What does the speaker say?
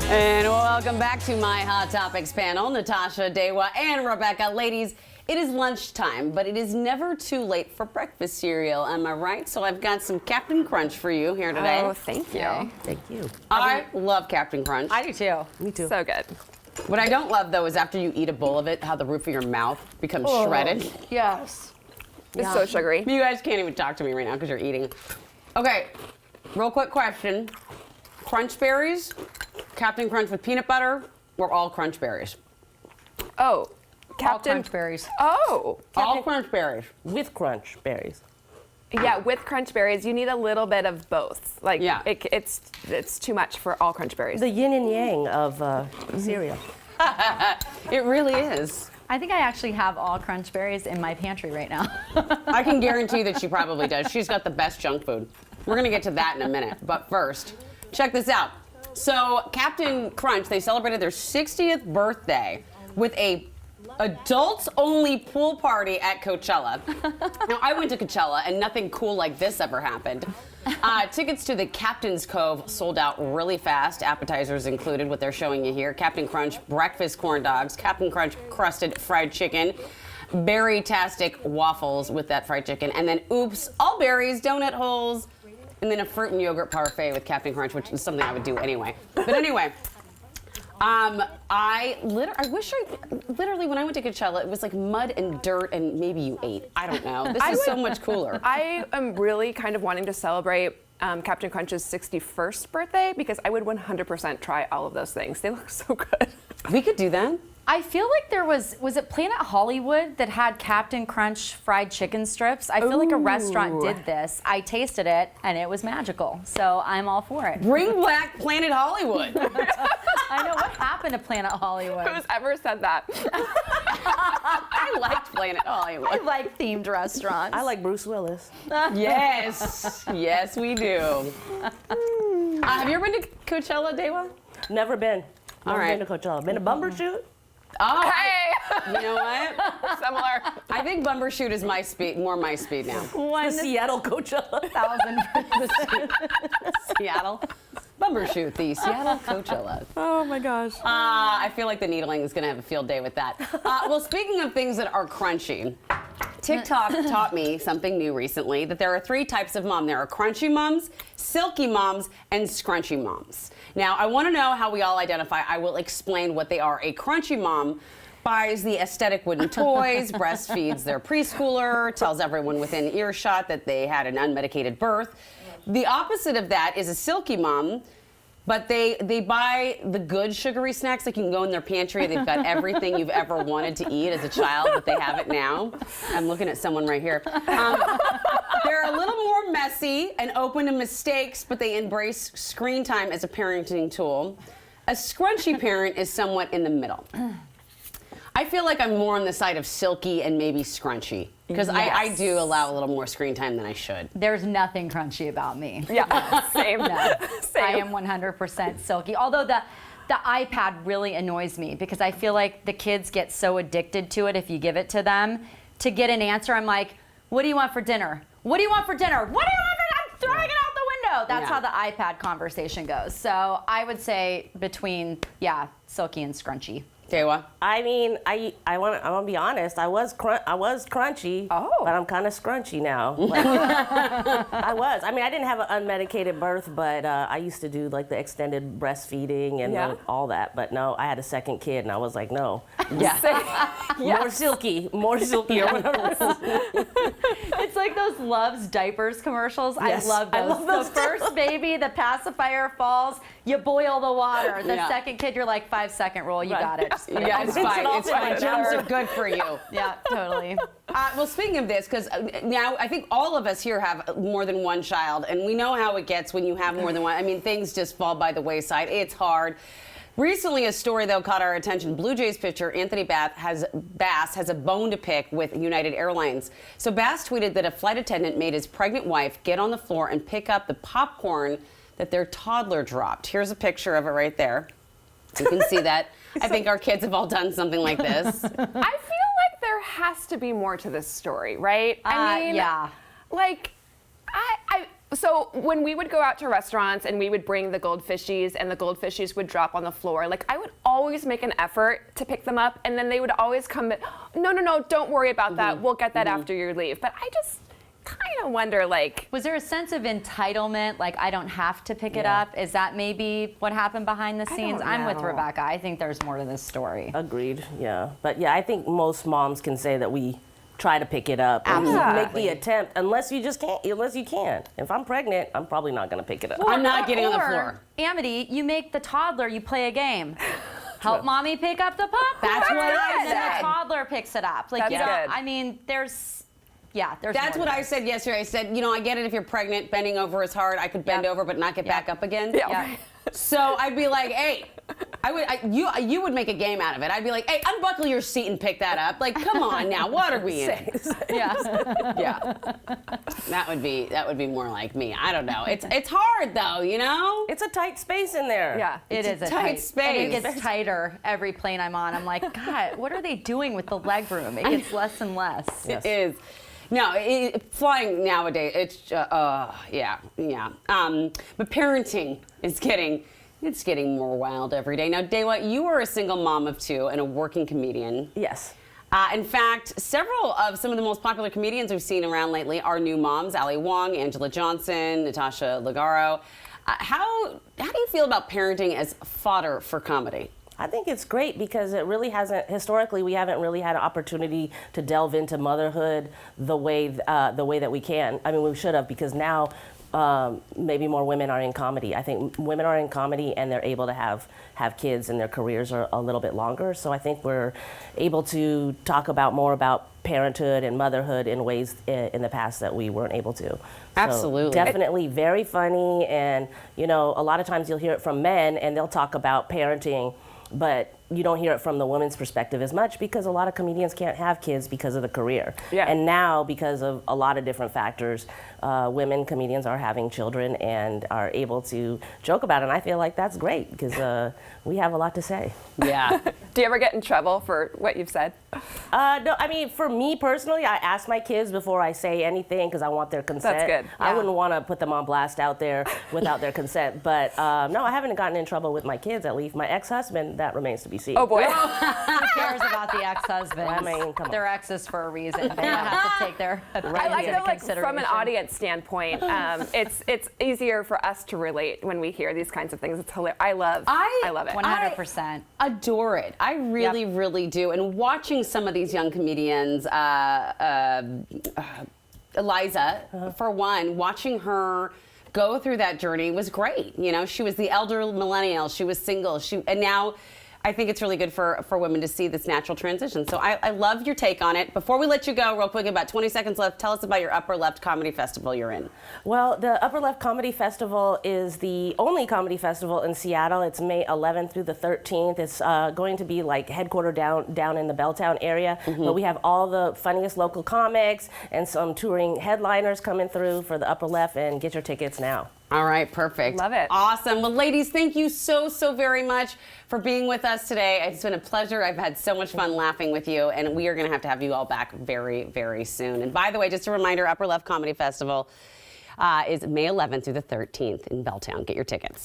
And welcome back to my Hot Topics panel, Natasha, Dewa, and Rebecca. Ladies, it is lunchtime, but it is never too late for breakfast cereal. Am I right? So I've got some Captain Crunch for you here today. Oh, thank you. Thank you. I love Captain Crunch. I do too. Me too. So good. What I don't love, though, is after you eat a bowl of it, how the roof of your mouth becomes shredded. Yes. It's so sugary. You guys can't even talk to me right now because you're eating. Okay, real quick question. Crunch berries, Captain Crunch with peanut butter, or all crunch berries? Oh, Captain. Crunch berries. Oh. All crunch berries. With crunch berries. Yeah, with crunch berries, you need a little bit of both. Like, Yeah. it's too much for all crunch berries. The yin and yang of cereal. It really is. I think I actually have all crunch berries in my pantry right now. I can guarantee that she probably does. She's got the best junk food. We're going to get to that in a minute. But first, check this out. So Captain Crunch, they celebrated their 60th birthday with a adults-only pool party at Coachella. Now, I went to Coachella, and nothing cool like this ever happened. Tickets to the Captain's Cove sold out really fast, appetizers included, what they're showing you here. Captain Crunch breakfast corn dogs, Captain Crunch crusted fried chicken, berry-tastic waffles with that fried chicken, and then, oops, all berries, donut holes, and then a fruit and yogurt parfait with Captain Crunch, which is something I would do anyway. But anyway, literally when I went to Coachella, it was like mud and dirt and maybe you ate. I don't know. This is so much cooler. I am really kind of wanting to celebrate Captain Crunch's 61st birthday because I would 100% try all of those things. They look so good. We could do that. I feel like there was it Planet Hollywood that had Captain Crunch fried chicken strips? I feel like a restaurant did this. I tasted it and it was magical. So I'm all for it. Bring back Planet Hollywood. I know what happened to Planet Hollywood. Who's ever said that? I liked Planet Hollywood. I like themed restaurants. I like Bruce Willis. Yes. Yes, we do. Have you ever been to Coachella, Dewa? Never been. Never right. been to Coachella. Been to Bumbershoot? Oh, Hey! you know what? Similar. I think Bumbershoot is my speed, more my speed now. The Seattle Coachella. 1,000. Seattle. Bumbershoot, the Seattle Coachella. Oh my gosh. I feel like the needling is going to have a field day with that. Well, speaking of things that are crunchy, TikTok taught me something new recently, that there are 3 types of mom. There are crunchy moms, silky moms, and scrunchy moms. Now, I want to know how we all identify. I will explain what they are. A crunchy mom buys the aesthetic wooden toys, breastfeeds their preschooler, tells everyone within earshot that they had an unmedicated birth. The opposite of that is a silky mom, but they buy the good sugary snacks. Like you can go in their pantry. They've got everything you've ever wanted to eat as a child, but they have it now. I'm looking at someone right here. They're a little more messy and open to mistakes, but they embrace screen time as a parenting tool. A scrunchy parent is somewhat in the middle. I feel like I'm more on the side of silky and maybe scrunchy, because I do allow a little more screen time than I should. There's nothing crunchy about me. Yeah, same. No. Same. I am 100% silky. Although the iPad really annoys me because I feel like the kids get so addicted to it if you give it to them. To get an answer, I'm like, what do you want for dinner? What do you want for dinner? What do you want for dinner? I'm throwing it out the window. That's how the iPad conversation goes. So I would say between, silky and scrunchy. Dewa? I mean, I want to be honest. I was crunchy, but I'm kind of scrunchy now. Like, I was. I mean, I didn't have an unmedicated birth, but I used to do like the extended breastfeeding and all that. But no, I had a second kid, and I was like, no. More silky or whatever. It's like those Love's diapers commercials. Yes, I love those. I love those The first baby, the pacifier falls, you boil the water. The second kid, you're like 5-second rule, you got it. Yeah, it's fine. It's fine. Germs are good for you. Yeah, totally. Well, speaking of this, because now I think all of us here have more than one child, and we know how it gets when you have more than one. I mean, things just fall by the wayside. It's hard. Recently, a story, though, caught our attention. Blue Jays pitcher Anthony Bass has a bone to pick with United Airlines. So Bass tweeted that a flight attendant made his pregnant wife get on the floor and pick up the popcorn that their toddler dropped. Here's a picture of it right there. You can see that. I think our kids have all done something like this. I feel like there has to be more to this story, right? I mean, yeah. Like, So when we would go out to restaurants and we would bring the goldfishies and the goldfishies would drop on the floor, like I would always make an effort to pick them up, and then they would always come back, no, don't worry about that. We'll get that after your leave. But I just kind of wonder, like, was there a sense of entitlement, like I don't have to pick it up? Is that maybe what happened behind the scenes? I'm with Rebecca. I think there's more to this story. Agreed. Yeah, but yeah, I think most moms can say that we try to pick it up and make the attempt, unless you can't. If I'm pregnant, I'm probably not going to pick it up. I'm not getting on the floor. Amity, you make the toddler, you play a game. Help mommy pick up the popcorn. That's what I And then said. the toddler picks it up. Like, That's you know, good. I mean, there's That's what I said yesterday. I said, I get it if you're pregnant, bending over is hard. I could bend over but not get back up again. Yeah. So I'd be like, hey, you would make a game out of it. I'd be like, hey, unbuckle your seat and pick that up. Like, come on now, what are we in? Yeah. That would be more like me. I don't know. It's hard though, It's a tight space in there. yeah. It is a tight space. And it gets tighter every plane I'm on. I'm like, God, what are they doing with the leg room? It gets less and less. It is. No, flying nowadays, it's yeah. But parenting is getting more wild every day. Now, Dewa, you are a single mom of 2 and a working comedian. Yes. In fact, several of some of the most popular comedians we've seen around lately are new moms: Ali Wong, Angela Johnson, Natasha Ryan. How do you feel about parenting as fodder for comedy? I think it's great because it really hasn't, historically, we haven't really had an opportunity to delve into motherhood the way that we can. I mean, we should have, because now maybe more women are in comedy. I think women are in comedy and they're able to have kids and their careers are a little bit longer. So I think we're able to talk more about parenthood and motherhood in ways in the past that we weren't able to. Absolutely. So definitely very funny, and a lot of times you'll hear it from men and they'll talk about parenting, but you don't hear it from the woman's perspective as much because a lot of comedians can't have kids because of the career. Yeah. And now, because of a lot of different factors, women comedians are having children and are able to joke about it. And I feel like that's great because we have a lot to say. Yeah. Do you ever get in trouble for what you've said? No, I mean, for me personally, I ask my kids before I say anything because I want their consent. That's good. I wouldn't want to put them on blast out there without their consent. But no, I haven't gotten in trouble with my kids, at least. My ex-husband, that remains to be seen. Oh boy. Who cares about the ex-husbands? I mean, come on. They're exes for a reason. They have to take their I opinions feel into like consideration. from an audience standpoint, it's easier for us to relate when we hear these kinds of things. It's hilarious. I love it. 100%. Adore it. I really, really do. And watching some of these young comedians, Eliza, for one, watching her go through that journey was great. She was the elder millennial. She was single. And now I think it's really good for women to see this natural transition. So I love your take on it. Before we let you go, real quick, about 20 seconds left, tell us about your Upper Left Comedy Festival you're in. Well, the Upper Left Comedy Festival is the only comedy festival in Seattle. It's May 11th through the 13th. It's going to be like headquartered down in the Belltown area. Mm-hmm. But we have all the funniest local comics and some touring headliners coming through for the Upper Left, and get your tickets now. All right, perfect. Love it. Awesome. Well, ladies, thank you so very much for being with us today. It's been a pleasure. I've had so much fun laughing with you, and we are going to have you all back very, very soon. And by the way, just a reminder, Upper Left Comedy Festival is May 11th through the 13th in Belltown. Get your tickets.